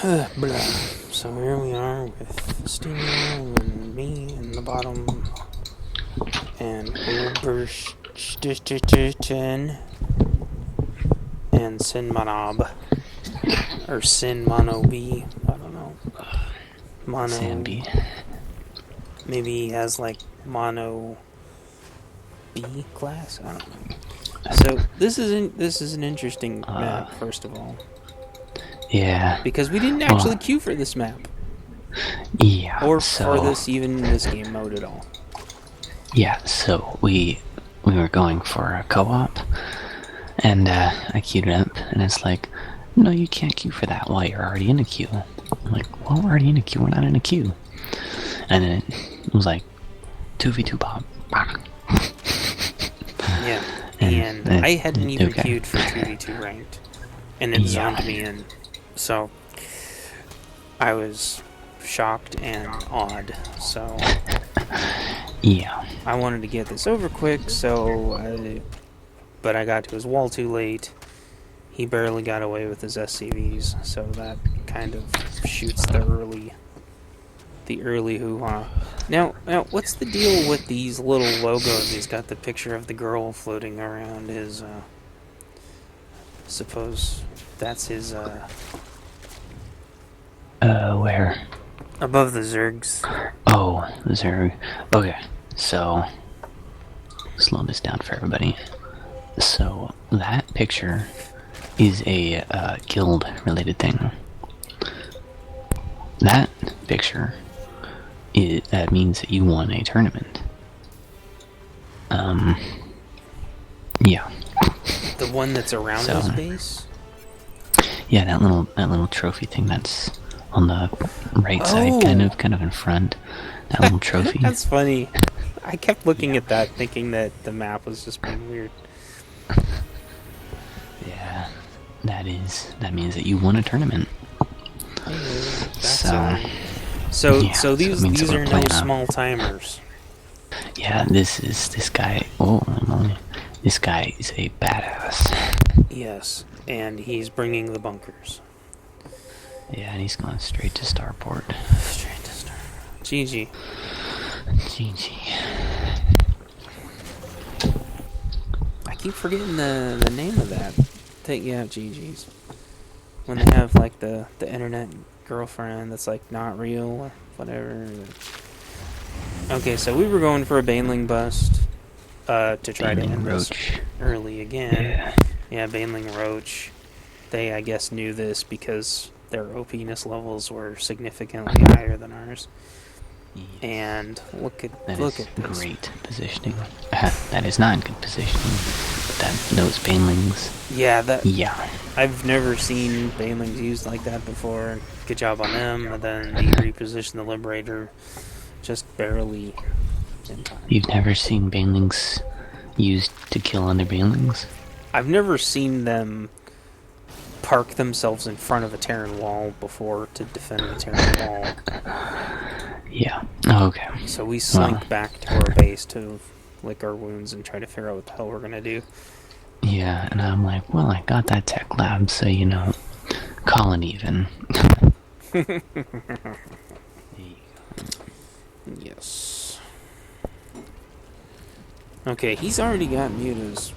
Blah. So here we are with Steam and me in the bottom and Obersten and Sin Manob or Sin Mono B. I don't know. Mono. Sandy. Maybe he has like Mono B class. I don't know. So this is an interesting map. First of all. Yeah. Because we didn't actually queue for this map. Yeah. Or for this even in this game mode at all. Yeah, so we were going for a co-op, and I queued it up, and it's like, no, you can't queue for that while you're already in a queue. I'm like, well, we're already in a queue, we're not in a queue. And then it was like, 2v2 pop. Yeah, and I hadn't even queued for 2v2 ranked, and it zoned me in. So I was shocked and awed. So yeah, I wanted to get this over quick. But I got to his wall too late. He barely got away with his SCVs, so that kind of shoots the early hoo-ha. Now, what's the deal with these little logos? He's got the picture of the girl floating around his. Suppose that's his. Where? Above the Zergs. Oh, the Zerg. Okay, so slow this down for everybody. So that picture is a guild-related thing. That picture that means that you won a tournament. Yeah. The one that's around his base? Yeah, that little trophy thing that's on the right side, kind of in front. That little trophy. That's funny. I kept looking at that, thinking that the map was just being weird. Yeah, that means that you won a tournament. So these are no small timers. Yeah, this guy. Oh, this guy is a badass. Yes, and he's bringing the bunkers. Yeah, and he's going straight to Starport. Straight to Star. GG. I keep forgetting the name of that. Yeah, GG's. When they have like the internet girlfriend that's like not real or whatever. Okay, so we were going for a Baneling bust to try to end this early again. Yeah, Baneling Roach. They, I guess, knew this because their OP-ness levels were significantly higher than ours. Yes. And look at this. Great positioning. That is not good positioning. Those Banelings. Yeah. I've never seen Banelings used like that before. Good job on them. And then they repositioned the Liberator just barely in time. You've never seen Banelings used to kill other Banelings? I've never seen them park themselves in front of a Terran wall before to defend the Terran wall. Yeah. Okay. So we slink back to our base to lick our wounds and try to figure out what the hell we're gonna do. Yeah, and I'm like, well, I got that tech lab, so, call it even. Yes. Okay, he's already got mutas.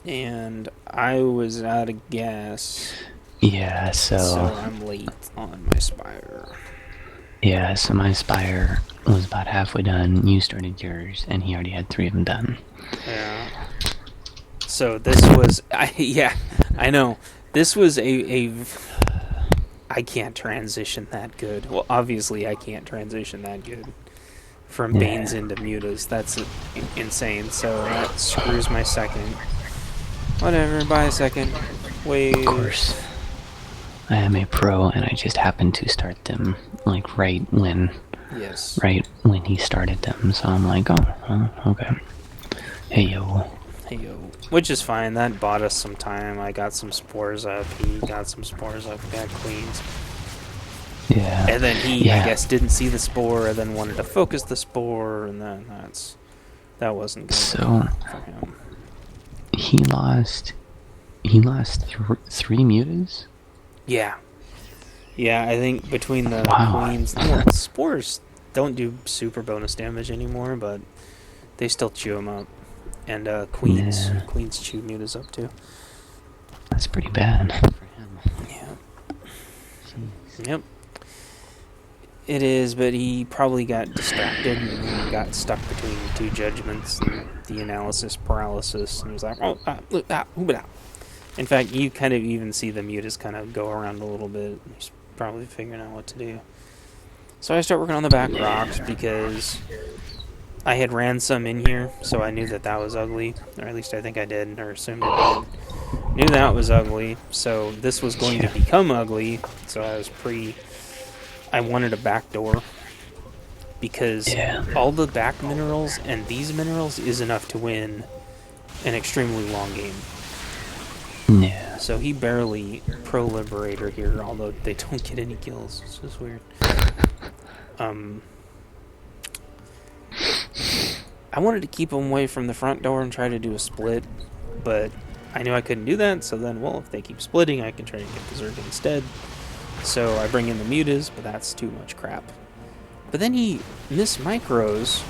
And I was out of gas. Yeah, so I'm late on my Spire. Yeah, so my Spire was about halfway done. You started yours, and he already had 3 of them done. Yeah. So this was... I know. This was I can't transition that good. Well, obviously I can't transition that good. From Banes into mutas. That's insane. So that screws my second. Whatever, buy a second. Wait. Of course. I am a pro, and I just happened to start them, like, right when he started them, so I'm like, oh, okay. Hey, yo. Which is fine, that bought us some time. I got some spores up, he got some spores up, we got queens. Yeah. And then he, I guess, didn't see the spore, and then wanted to focus the spore, and then that wasn't good for him. He lost 3 mutas? Yeah. Yeah, I think between the Wow. queens, well, spores don't do super bonus damage anymore, but they still chew them up. And Yeah, queens chew mutas up too. that's pretty bad for him. Yeah. Jeez. Yep. It is, but he probably got distracted and got stuck between two judgments and the analysis paralysis, and he was like, oh, in fact, you kind of even see the mutas kind of go around a little bit. He's probably figuring out what to do. So I start working on the back rocks because I had ran some in here, so I knew that that was ugly, or at least I think I did, or assumed it did. Knew that was ugly, so this was going to become ugly, so I wanted a back door, because all the back minerals and these minerals is enough to win an extremely long game. Yeah. So he barely pro-liberator here, although they don't get any kills. It's just weird. I wanted to keep him away from the front door and try to do a split, but I knew I couldn't do that, so then, well, if they keep splitting, I can try to get the Zerg instead. So I bring in the mutas, but that's too much crap. But then he mis-micros,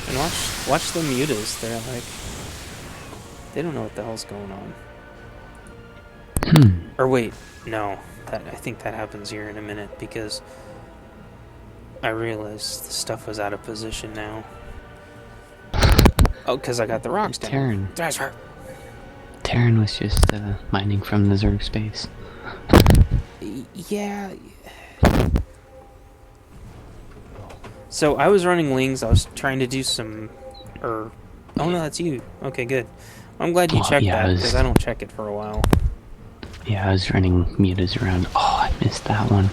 and watch the mutas. They're like, they don't know what the hell's going on. Or wait, no, I think that happens here in a minute, because I realized the stuff was out of position now. Oh, because I got the rocks down. Terran. That's her. Terran was just mining from the Zerg space. Yeah. So I was running Lings. I was trying to do some... oh no, that's you. Okay, good. I'm glad you checked that, because I don't check it for a while. Yeah, I was running mutas around. Oh, I missed that one.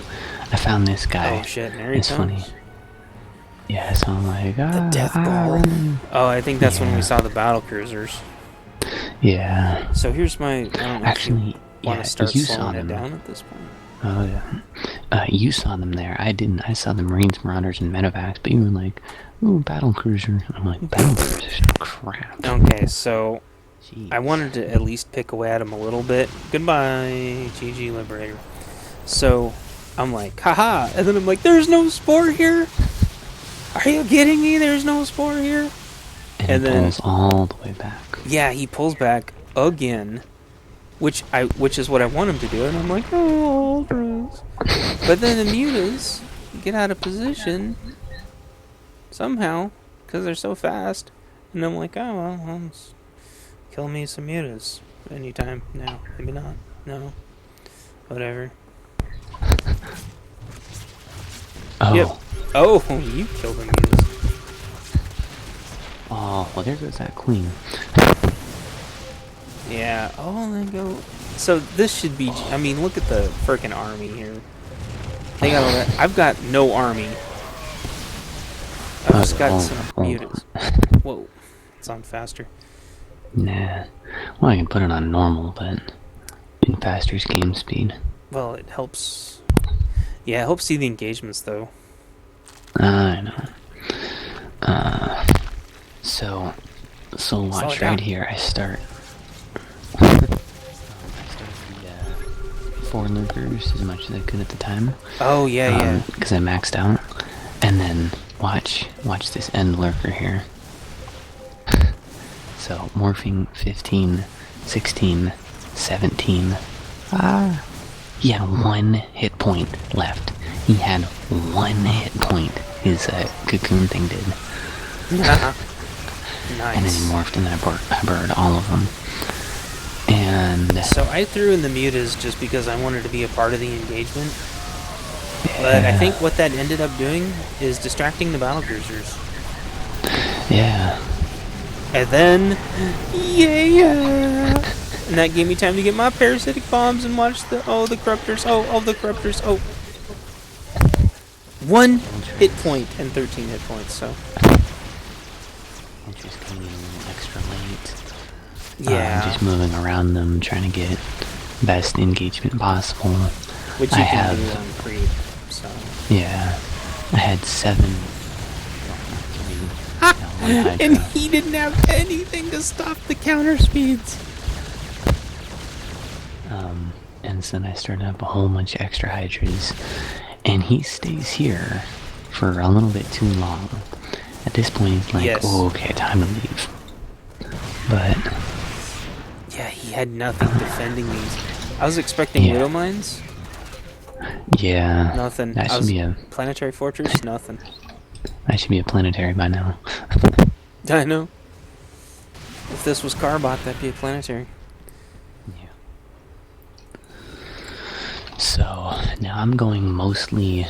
I found this guy. Oh shit, it's funny. Yeah, so I'm like, the death ball. Oh, I think that's when we saw the battle cruisers. Yeah. So here's my... I don't know actually, if you want to start you slowing saw them it down at this point. Oh yeah. You saw them there. I didn't. I saw the Marines, Marauders, and Medevacs, but you were like, ooh, battle cruiser. I'm like, battle cruisers? Crap. Okay, so Jeez. I wanted to at least pick away at him a little bit. Goodbye, GG Liberator. So I'm like, haha, and then I'm like, there's no spore here? Are you kidding me? There's no spore here? And then pulls all the way back. Yeah, he pulls back again, which is what I want him to do, and I'm like, oh, Ultras. But then the mutas get out of position somehow, because they're so fast, and I'm like, oh, well, kill me some mutas anytime now. Maybe not. No. Whatever. Oh. Yep. Oh, you killed the mutas. Oh, well, there goes that queen. Yeah. Oh, then go. So this should be. I mean, look at the frickin' army here. They got all that. I've got no army. I've just got some mutas. Whoa. It's on faster. Nah. Well, I can put it on normal, but in faster's game speed. Well, it helps. Yeah, it helps see the engagements, though. I know. So watch right here. I start. I started the 4 lurkers as much as I could at the time. Oh yeah. Because I maxed out, and then watch this end lurker here. So morphing 15, 16, 17. He had 1 hit point left. He had 1 hit point. His cocoon thing did. Nice. And then he morphed, and then I burned all of them. And so I threw in the mutas just because I wanted to be a part of the engagement. Yeah. But I think what that ended up doing is distracting the battle cruisers. Yeah. And then, yeah. And that gave me time to get my parasitic bombs and watch the corruptors. The corruptors. 1 hit point and 13 hit points. So. Just coming in a little extra late. Yeah. Just moving around them, trying to get best engagement possible. Which you can do on creep. So. Yeah. I had 7. And he didn't have anything to stop the counter speeds. and so then I started up a whole bunch of extra Hydras, and he stays here for a little bit too long. At this point, he's like, Yes. oh, okay, time to leave. But Yeah, he had nothing defending these. I was expecting Yeah. Widow Mines. yeah, Nothing. that should be a Planetary Fortress. Nothing. planetary by now. I know. If this was Carbot, that'd be a planetary. Yeah. So now I'm going mostly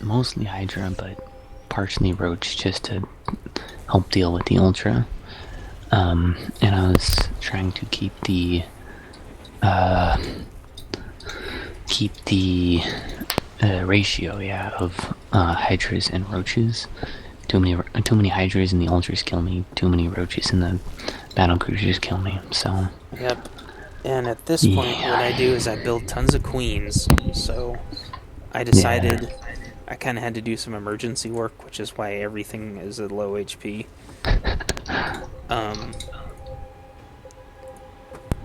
Hydra, but partially Roach just to help deal with the Ultra. And I was trying to keep the ratio, of Hydras and Roaches. Too many Hydras and the Ultras kill me. Too many Roaches and the battle cruisers kill me. So Yep. And at this point, what I do is I build tons of queens. So I decided I kind of had to do some emergency work, which is why everything is at low HP.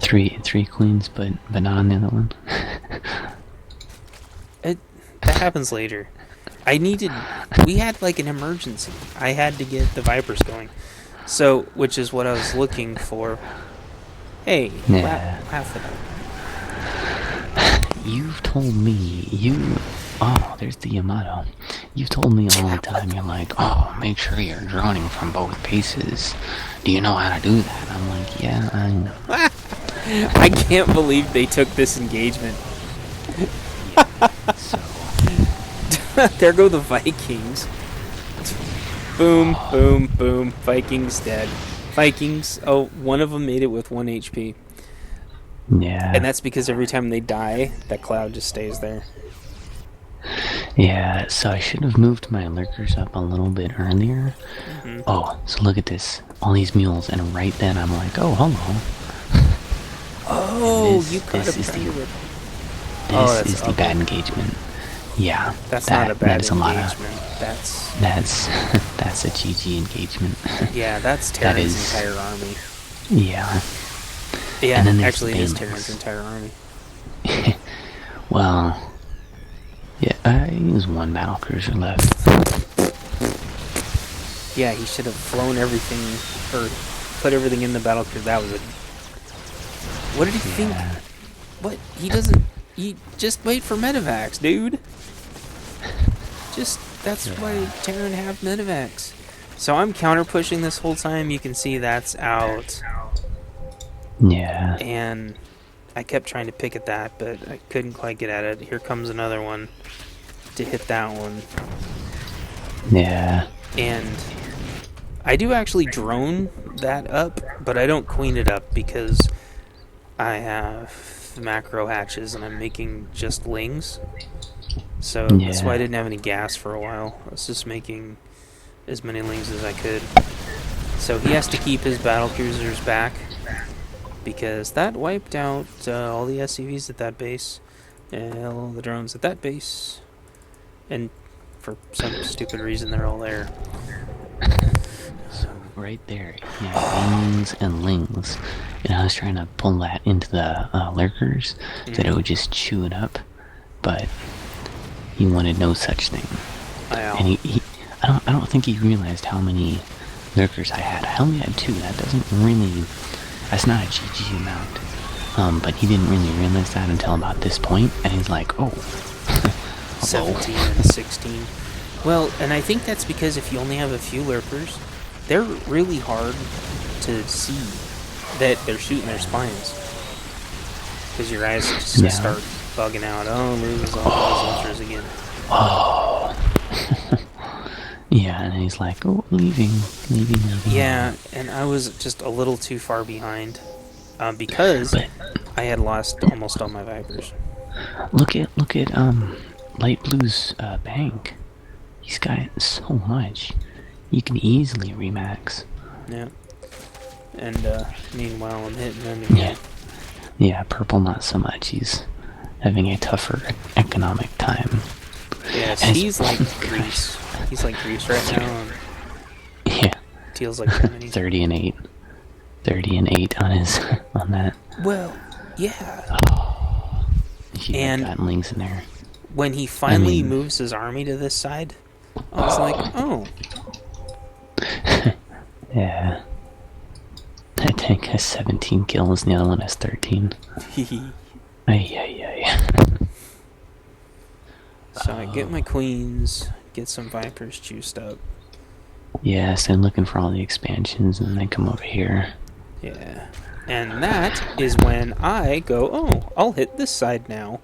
Three queens, but not on the other one. That happens later. We had like an emergency. I had to get the Vipers going. So, which is what I was looking for. Hey, laugh it up. You've told me, there's the Yamato. You've told me all the time, you're like, oh, make sure you're droning from both bases. Do you know how to do that? I'm like, yeah, I know. I can't believe they took this engagement. So, there go the Vikings. Boom, boom, boom. Vikings dead. Vikings, one of them made it with 1 HP. yeah. And that's because every time they die, that cloud just stays there. Yeah, so I should have moved my lurkers up a little bit earlier. Mm-hmm. Oh, so look at this. All these mules, and right then I'm like, oh, hello. Oh, This- you could this have is the- countered it. This that's is the ugly. bad engagement. Yeah. That's not a bad that is a lot engagement. of, That's that's a GG engagement. yeah, that's That Terran's is- entire army. Yeah. Yeah, And then there's actually it the is bandits. Terran's entire army. Well, yeah, there's one battle cruiser left. Yeah, he should have flown everything, or put everything in the battle cruiser. That was a... What did he think? Yeah. What? He doesn't... He just wait for medevacs, dude. That's why Terran have medevacs. So I'm counter pushing this whole time. You can see that's out. Yeah. And I kept trying to pick at that, but I couldn't quite get at it. Here comes another one to hit that one. Yeah. And I do actually drone that up, but I don't queen it up because I have macro hatches and I'm making just lings. So that's why I didn't have any gas for a while. I was just making as many lings as I could. So he has to keep his battle cruisers back because that wiped out all the SCVs at that base and all the drones at that base. And for some stupid reason, they're all there. So right there, wings and lings, and I was trying to pull that into the lurkers so that it would just chew it up, but he wanted no such thing. And I don't think he realized how many lurkers I had. I only had 2. That's not a GG amount. But he didn't really realize that until about this point, and he's like, oh. 17 and 16. Well, and I think that's because if you only have a few lurkers, they're really hard to see that they're shooting their spines. Because your eyes just start bugging out. Oh, lose all those ultras again. Oh. Yeah, and he's like, oh, leaving. Yeah, and I was just a little too far behind. Because I had lost almost all my Vipers. Look at Light Blue's bank. He's got so much. You can easily remax. Yeah. And meanwhile, I'm hitting them again. Yeah, Purple not so much. He's having a tougher economic time. Yeah, he's like Greece. He's like Greece right now. Yeah. Deals like Germany. 30 and 8. 30 and 8 on his on that. Well, yeah. You had And gotten links in there. when he finally mean- moves his army to this side, I was like, oh. Yeah. That tank has 17 kills and the other one has 13. Ay. So I get my queens, get some vipers juiced up. Yeah, so I'm looking for all the expansions and then I come over here. Yeah. And that is when I go, oh, I'll hit this side now.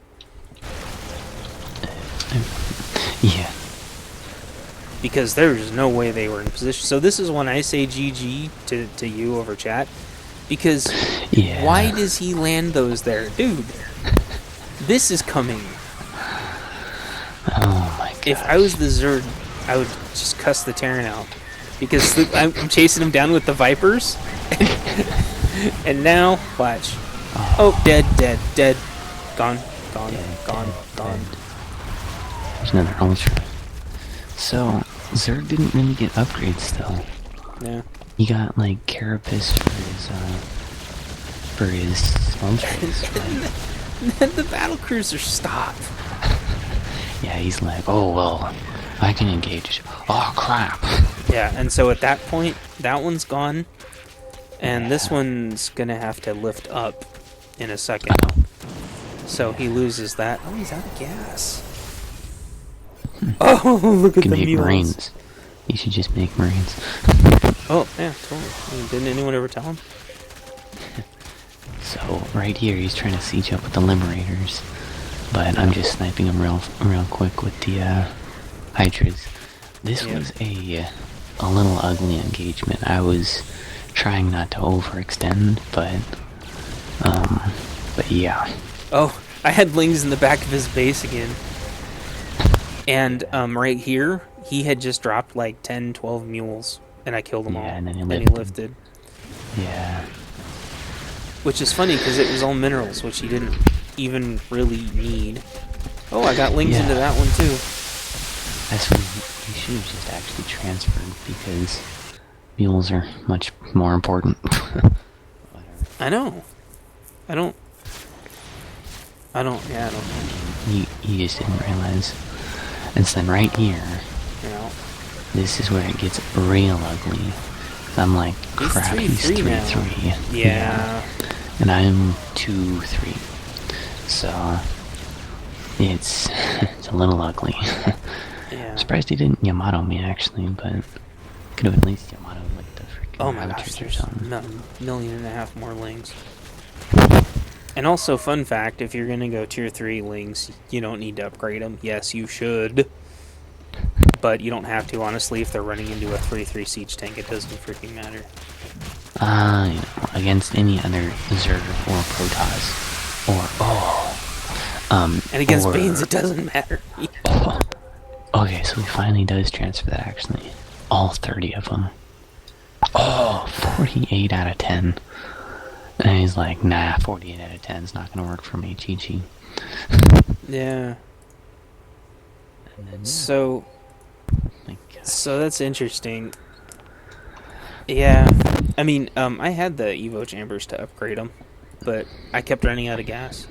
Yeah. Because there's no way they were in position. So this is when I say GG to you over chat. Because Yeah. why does he land those there? Dude, this is coming. Oh my god. If I was the Zerg, I would just cuss the Terran out. Because I'm chasing him down with the Vipers. And now, watch. Oh, dead. Gone. Dead. There's another ultra. So, Zerg didn't really get upgrades though. Yeah. He got like Carapace for his ultras. Right? Then the battle cruiser stop. Yeah, he's like, oh well, I can engage. Oh crap. Yeah, and so at that point, that one's gone. And this one's gonna have to lift up in a second. So he loses that. Oh, he's out of gas. Oh, look You at can the make mules. Marines. You should just make Marines. Oh, yeah, totally. I mean, didn't anyone ever tell him? So right here, he's trying to siege up with the Liberators, but I'm just sniping him real quick with the Hydras. This was a little ugly engagement. I was trying not to overextend, but yeah. Oh, I had Lings in the back of his base again. And right here, he had just dropped like 10, 12 mules, and I killed them all. And then he lifted. Yeah. Which is funny, because it was all minerals, which he didn't even really need. Oh, I got Lings into that one too. That's when you should have just actually transferred, because mules are much more important. I know. I don't know. You just didn't realize. And then right here, Yeah. this is where it gets real ugly. I'm like, crap, he's 3-3. Yeah. And I'm 2-3. So, it's a little ugly. Yeah. I'm surprised he didn't Yamato me, actually, but could have at least Yamato like the freaking Oh my gosh, Ravagers or there's something. a million and a half more Lings. And also, fun fact, if you're going to go tier 3 Lings, you don't need to upgrade them. Yes, you should. But you don't have to, honestly. If they're running into a 3-3 siege tank, it doesn't freaking matter. You know, against any other Zerg or Protoss. And against Banes, it doesn't matter. Okay, so he finally does transfer that, actually. All 30 of them. 48 out of 10. And he's like, nah, 48 out of 10 is not going to work for me, GG. Yeah. And then, So my God. So that's interesting. Yeah, I mean, I had the Evo chambers to upgrade them, but I kept running out of gas,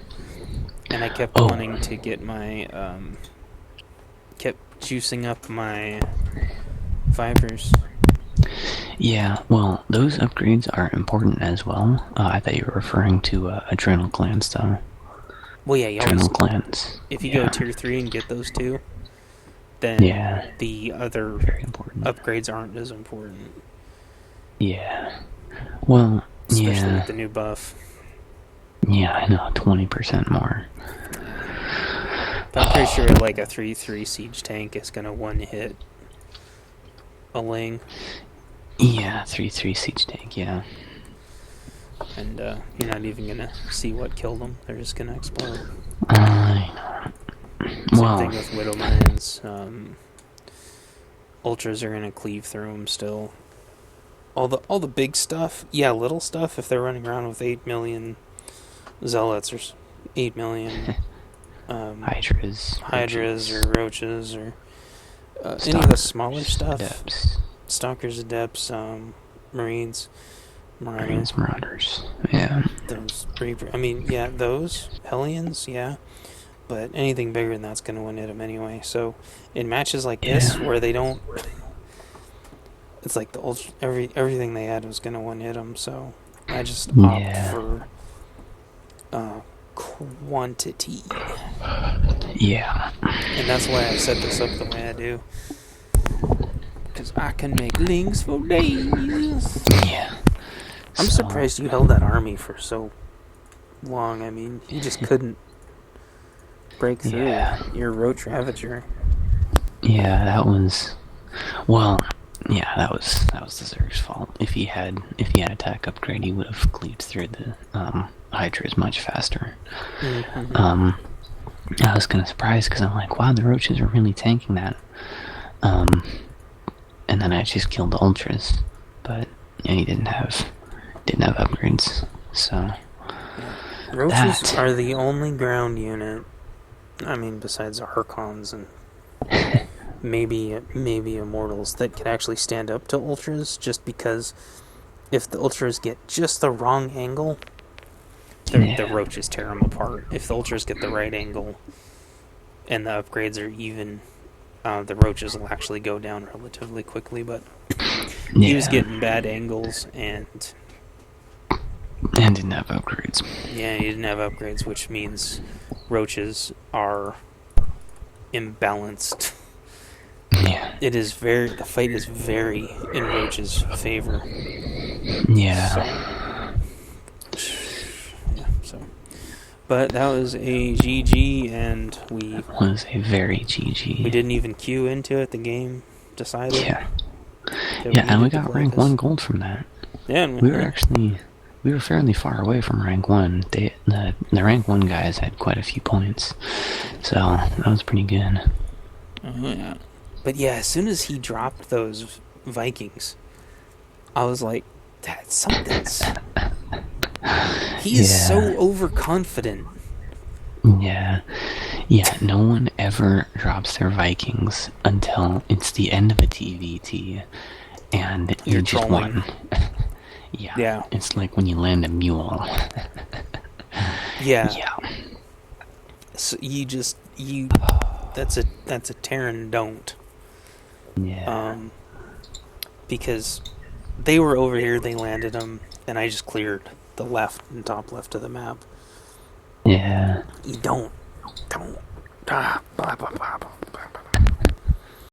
and I kept wanting to get my, kept juicing up my Vipers. Yeah, well, those upgrades are important as well. I thought you were referring to Adrenal Clans, though. Well, yeah, you Adrenal always, Clans. if you go tier 3 and get those two, then the other very important upgrades aren't as important. Yeah. Well, Especially with the new buff. Yeah, I know, 20% more. But I'm pretty sure like a 3-3 siege tank is gonna one-hit a Ling. Yeah, 3-3 siege tank, yeah. And you're not even gonna see what killed them. They're just gonna explode. I know. Same thing with Widow Mines. Ultras are gonna cleave through them still. All the big stuff, yeah, little stuff. If they're running around with 8 million zealots or 8 million hydras or roaches or any of the smaller stuff, adepts. stalkers, adepts, marines, Marauders, yeah. those Reaper. I mean, yeah, those Hellions, yeah. but anything bigger than that's going to one hit them anyway. So in matches like this where they don't, it's like the everything they had was going to one hit them. So I just opt for quantity. Yeah. And that's why I set this up the way I do. Because I can make links for days. Yeah. I'm surprised you held that army for so long. I mean, you just couldn't break through your Roach Ravager. Yeah, that was... Well, yeah, that was the Zerg's fault. If he had attack upgrade, he would have cleaved through the Hydras much faster. Mm-hmm. I was kind of surprised because I'm like, wow, the Roaches are really tanking that. And then I just killed the Ultras, but he didn't have upgrades. So Roaches are the only ground unit. I mean, besides the Harkons and maybe Immortals that can actually stand up to Ultras. Just because if the Ultras get just the wrong angle, the Roaches tear them apart. If the Ultras get the right angle and the upgrades are even, the Roaches will actually go down relatively quickly. But he was getting bad angles and didn't have upgrades. Yeah, he didn't have upgrades, which means Roaches are imbalanced. Yeah. The fight is very in Roach's favor. Yeah. So. But that was a GG, and It was a very GG. We didn't even queue into it. The game decided. Yeah. Yeah, and we got rank 1 gold from that. Yeah, and we were fairly far away from rank 1. The rank 1 guys had quite a few points, so that was pretty good. Yeah. But yeah, as soon as he dropped those Vikings, I was like, that's something's... He is so overconfident. Yeah. Yeah, no one ever drops their Vikings until it's the end of a TVT, and you just won. Yeah. It's like when you land a mule. Yeah. So that's a Terran don't. Yeah. Because they were over here, they landed them, and I just cleared the left and top left of the map. Yeah. You don't.